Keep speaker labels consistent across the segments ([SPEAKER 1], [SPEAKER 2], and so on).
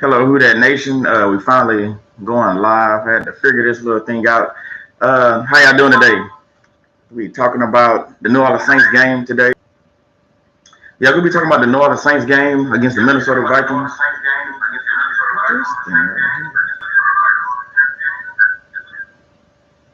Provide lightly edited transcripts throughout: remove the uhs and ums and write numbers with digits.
[SPEAKER 1] Hello, Who That Nation. We finally going live. Had to figure this little thing out. How y'all doing today? We talking about the New Orleans Saints game today. Yeah, we'll be talking about the New Orleans Saints game against the Minnesota Vikings. This thing right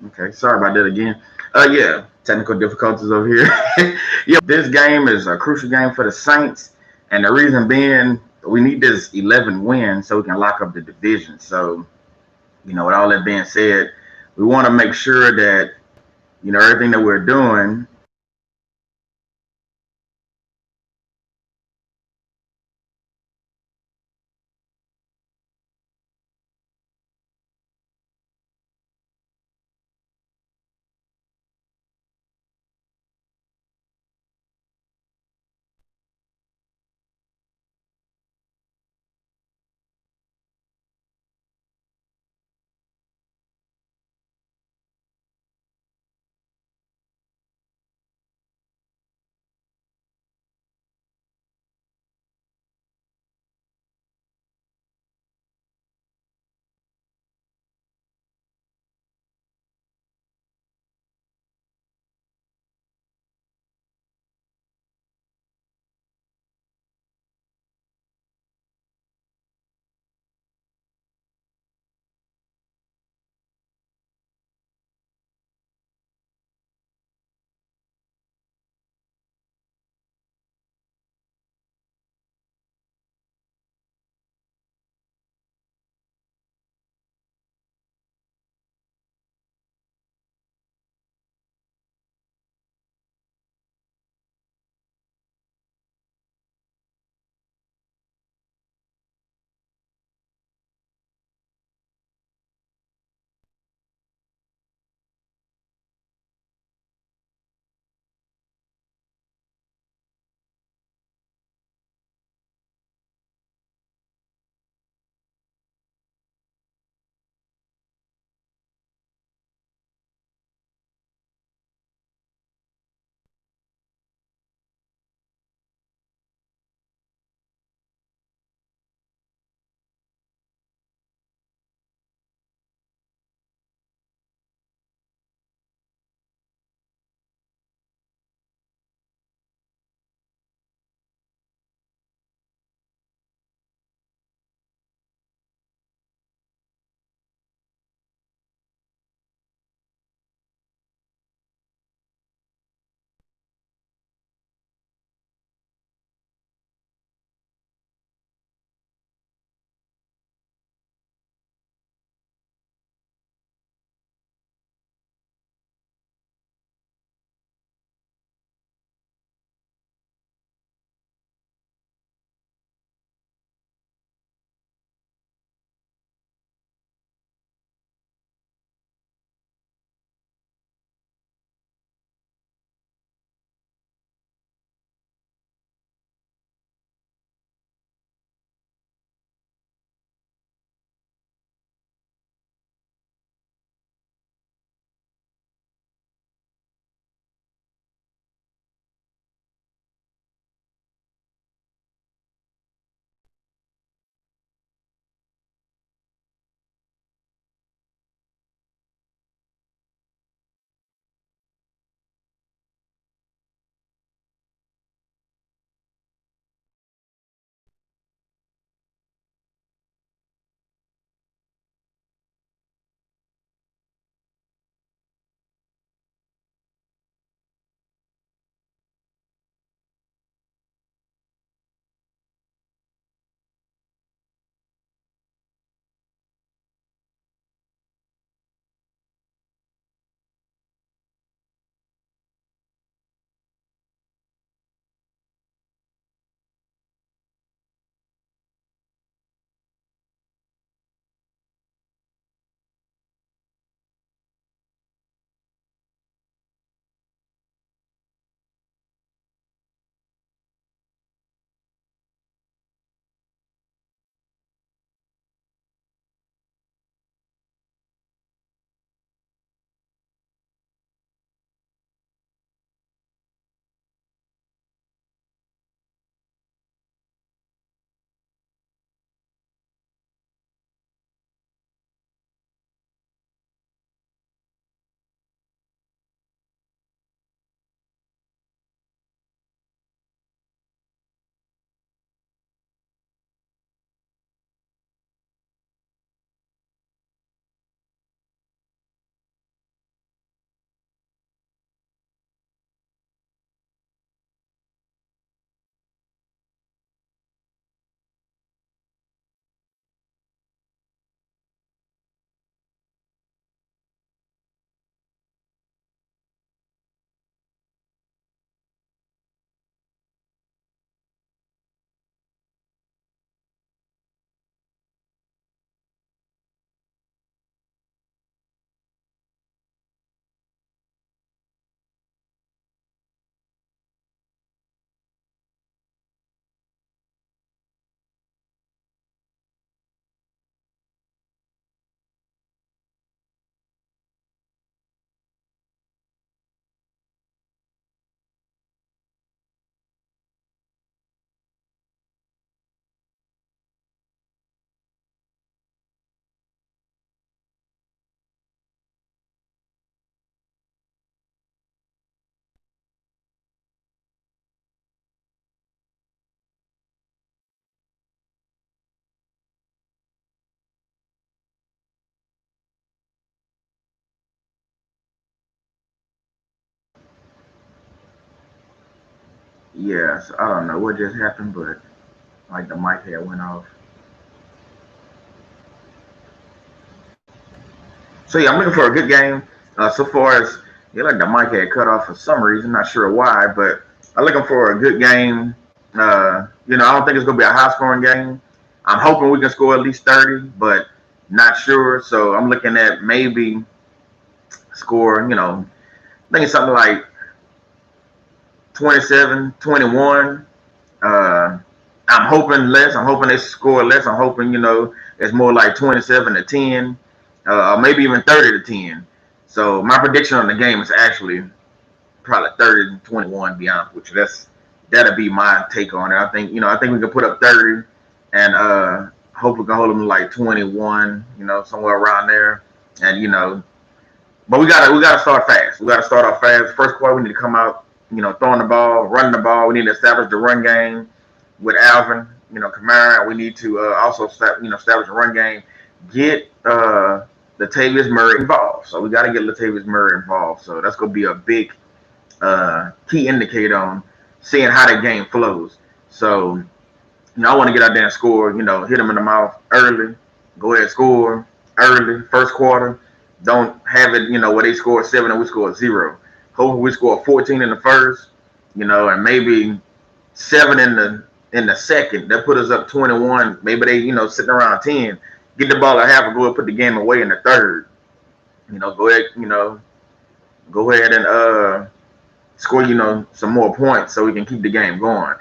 [SPEAKER 1] Okay, sorry about that again. Yeah, technical difficulties over here. Yeah, this game is a crucial game for the Saints, and the reason being we need this 11 win so we can lock up the division. So, with all that being said, we want to make sure that everything that we're doing Yeah, so I don't know what just happened, but like the mic had went off. So yeah, I'm looking for a good game. So far as like the mic had cut off for some reason, not sure why, but I'm looking for a good game. I don't think it's gonna be a high scoring game. I'm hoping we can score at least 30, but not sure. So I'm looking at maybe score, I think it's something like 27, 21. Uh, I'm hoping less. I'm hoping they score less. I'm hoping, it's more like 27 to 10, or maybe even 30 to 10. So my prediction on the game is actually probably 30 to 21, to be honest with you. That'll be my take on it. I think we can put up 30 and hope we can hold them to like 21, somewhere around there. And but we gotta start fast. We gotta start off fast. First quarter, we need to come out, throwing the ball, running the ball. We need to establish the run game with Alvin, Kamara. We need to also establish a run game. Get Latavius Murray involved. So we got to get Latavius Murray involved. So that's gonna be a big key indicator on seeing how that game flows. So I want to get out there and score. Hit them in the mouth early. Go ahead, score early, first quarter. Don't have it, where they score 7 and we score 0. Hopefully we score 14 in the first, and maybe 7 in the second. That put us up 21. Maybe they, sitting around 10. Get the ball at half and go and put the game away in the third. Go ahead, and score, some more points so we can keep the game going.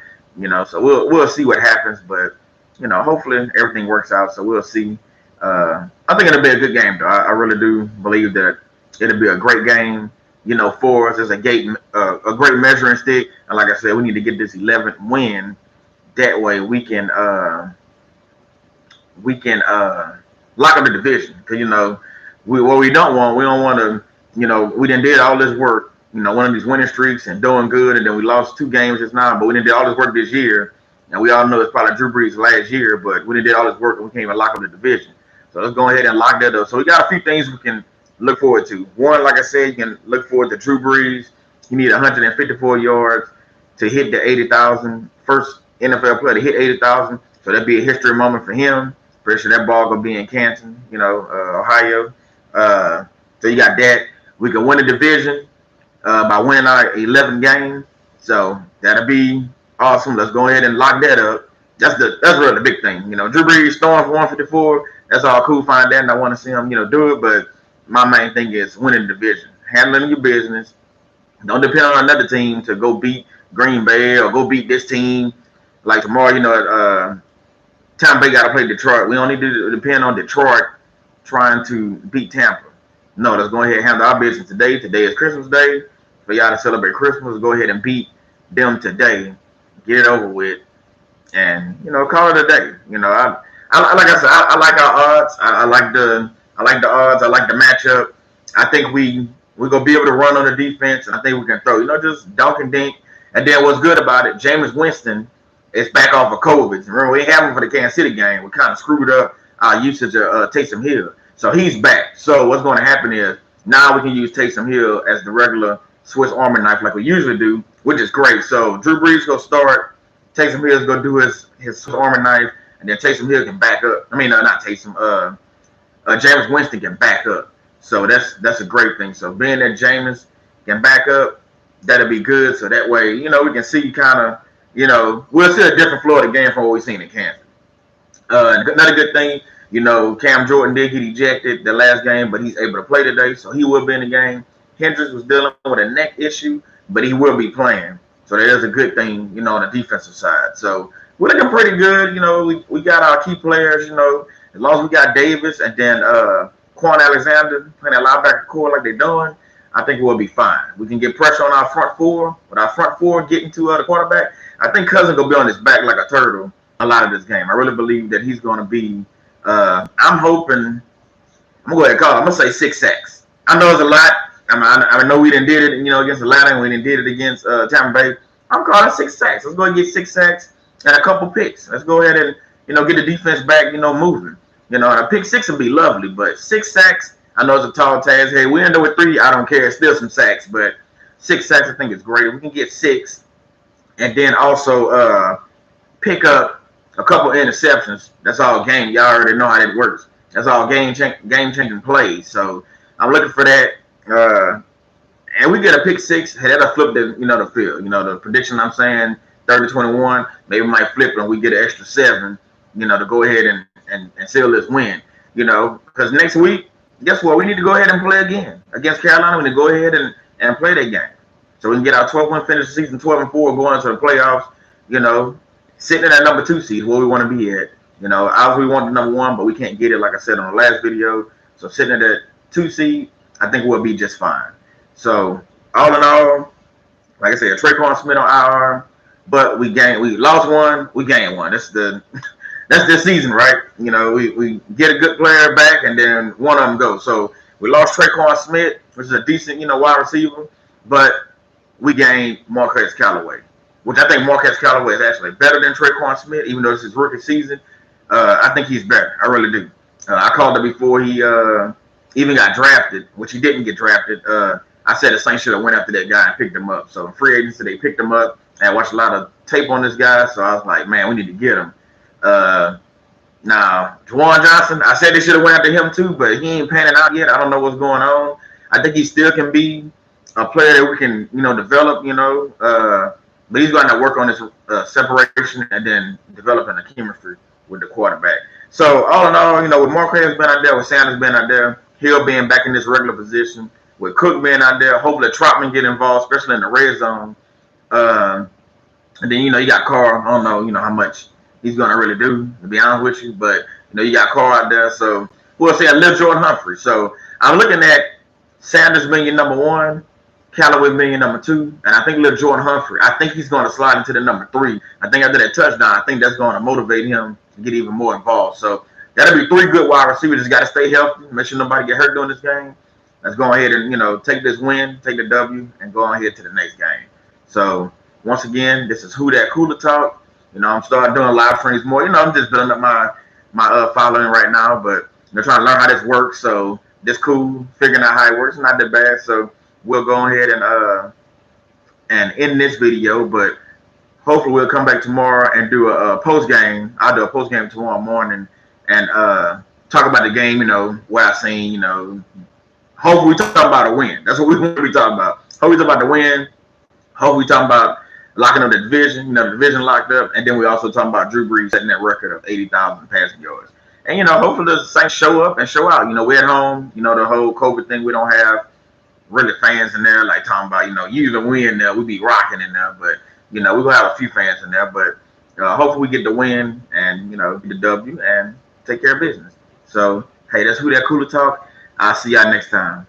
[SPEAKER 1] So we'll see what happens, but hopefully everything works out. So we'll see. I think it'll be a good game, though. I really do believe that it'll be a great game. For us as a great measuring stick. And like I said, we need to get this 11th win. That way we can lock up the division. Because what we don't want to we done did all this work. One of these winning streaks and doing good, and then we lost 2 games just now. But we done did all this work this year, and we all know it's probably Drew Brees' last year. But we done did all this work and we can't even lock up the division. So let's go ahead and lock that up. So we got a few things we can look forward to. One, like I said, you can look forward to Drew Brees. You need 154 yards to hit the 80,000. First NFL player to hit 80,000. So that'd be a history moment for him. Pretty sure that ball gonna be in Canton, Ohio. So you got that. We can win the division by winning our 11th game. So that'll be awesome. Let's go ahead and lock that up. That's really the big thing. Drew Brees throwing for 154. That's all cool, fine, that, and I want to see him, do it. But my main thing is winning the division, handling your business. Don't depend on another team to go beat Green Bay or go beat this team. Like tomorrow, Tampa Bay got to play Detroit. We don't need to depend on Detroit trying to beat Tampa. No, let's go ahead and handle our business today. Today is Christmas Day. For y'all to celebrate Christmas, go ahead and beat them today. Get it over with, and call it a day. I like I said, I like our odds. I like the odds. I like the matchup. I think we're gonna be able to run on the defense, and I think we can throw. Just dunk and dink. And then what's good about it? Jameis Winston is back off of COVID. Remember, we didn't have him for the Kansas City game. We kind of screwed up our usage of Taysom Hill. So he's back. So what's going to happen is now we can use Taysom Hill as the regular Swiss Army knife like we usually do, which is great. So Drew Brees gonna start. Taysom Hill is gonna do his Swiss Army knife. And then Taysom Hill can back up. I mean, not Taysom. Jameis Winston can back up. So that's a great thing. So being that Jameis can back up, that'll be good. So that way, we can see kind of, we'll see a different Florida game from what we've seen in Kansas. Another good thing, Cam Jordan did get ejected the last game, but he's able to play today, so he will be in the game. Hendricks was dealing with a neck issue, but he will be playing. So that is a good thing, on the defensive side. So we're looking pretty good. We got our key players, as long as we got Davis and then Quan Alexander playing that linebacker core like they're doing, I think we'll be fine. We can get pressure on our front four. With our front four getting to the quarterback, I think Cousins going to be on his back like a turtle a lot of this game. I really believe that he's going to be, I'm hoping, I'm going to go ahead and call it, I'm going to say 6 sacks. I know it's a lot. I know we didn't did it, against Atlanta, and we didn't did it against Tampa Bay. I'm calling 6 sacks. Let's go and get 6 sacks and a couple picks. Let's go ahead and, get the defense back, moving. A pick 6 would be lovely, but 6 sacks, I know it's a tall task. Hey, we end up with 3, I don't care. It's still some sacks, but 6 sacks I think is great. If we can get 6 and then also pick up a couple interceptions. That's all game. Y'all already know how that works. That's all game changing plays. So I'm looking for that. And we get a pick six. Hey, that'll flip the field. The prediction I'm saying 30-21. Maybe we might flip and we get an extra 7. To go ahead and seal this win. Because next week, guess what? We need to go ahead and play again against Carolina. We need to go ahead and play that game. So we can get our 12-win finish the season, 12-4, going into the playoffs. Sitting in that number 2 seed where we want to be at. Obviously we want the number 1, but we can't get it, like I said on the last video. So sitting at that 2 seed, I think we'll be just fine. So all in all, like I said, Traquan Smith on IR, but we lost 1, we gained 1. That's this season, right? We get a good player back, and then one of them goes. So we lost Traquan Smith, which is a decent, wide receiver, but we gained Marquez Callaway, which I think Marquez Callaway is actually better than Traquan Smith, even though it's his rookie season. I think he's better. I really do. I called it before he even got drafted, which he didn't get drafted. I said the Saints should have went after that guy and picked him up. So in free agency, they picked him up. And I watched a lot of tape on this guy, so I was like, man, we need to get him. Now, Juwan Johnson, I said they should have went after him too, but he ain't panning out yet. I don't know what's going on. I think he still can be a player that we can, develop, but he's going to work on his separation and then developing the chemistry with the quarterback. So all in all, with Marquez being out there, with Sanders being out there, Hill being back in this regular position, with Cook being out there, hopefully Trotman get involved, especially in the red zone. And then, you got Carr. I don't know, how much he's going to really do, to be honest with you. But, you got Carr out there. So we'll see. I live Jordan Humphrey. So I'm looking at Sanders being your number 1, Callaway being your number 2, and I think Lil Jordan Humphrey, I think he's going to slide into the number 3. I think after that touchdown, I think that's going to motivate him to get even more involved. So that'll be 3 good wide receivers. Just got to stay healthy, make sure nobody get hurt during this game. Let's go ahead and, take this win, take the W, and go ahead to the next game. So once again, this is Who Dat Cooler Talk. I'm starting doing live streams more. I'm just building up my following right now, but trying to learn how this works. So this cool, figuring out how it works, not that bad. So we'll go ahead and end this video, but hopefully we'll come back tomorrow and do a post game. I'll do a post game tomorrow morning and talk about the game. What I seen. Hopefully we talk about a win. That's what we want to be talking about. Hopefully we talk about the win. Hopefully we talking about locking up the division. The division locked up, and then we also talking about Drew Brees setting that record of 80,000 passing yards. And hopefully the Saints show up and show out. We're at home. The whole COVID thing, we don't have really fans in there, like talking about, you either win there, we be rocking in there, but we're gonna have a few fans in there, but hopefully we get the win and get the W and take care of business. So hey, that's Who Dat Cooler Talk. I'll see y'all next time.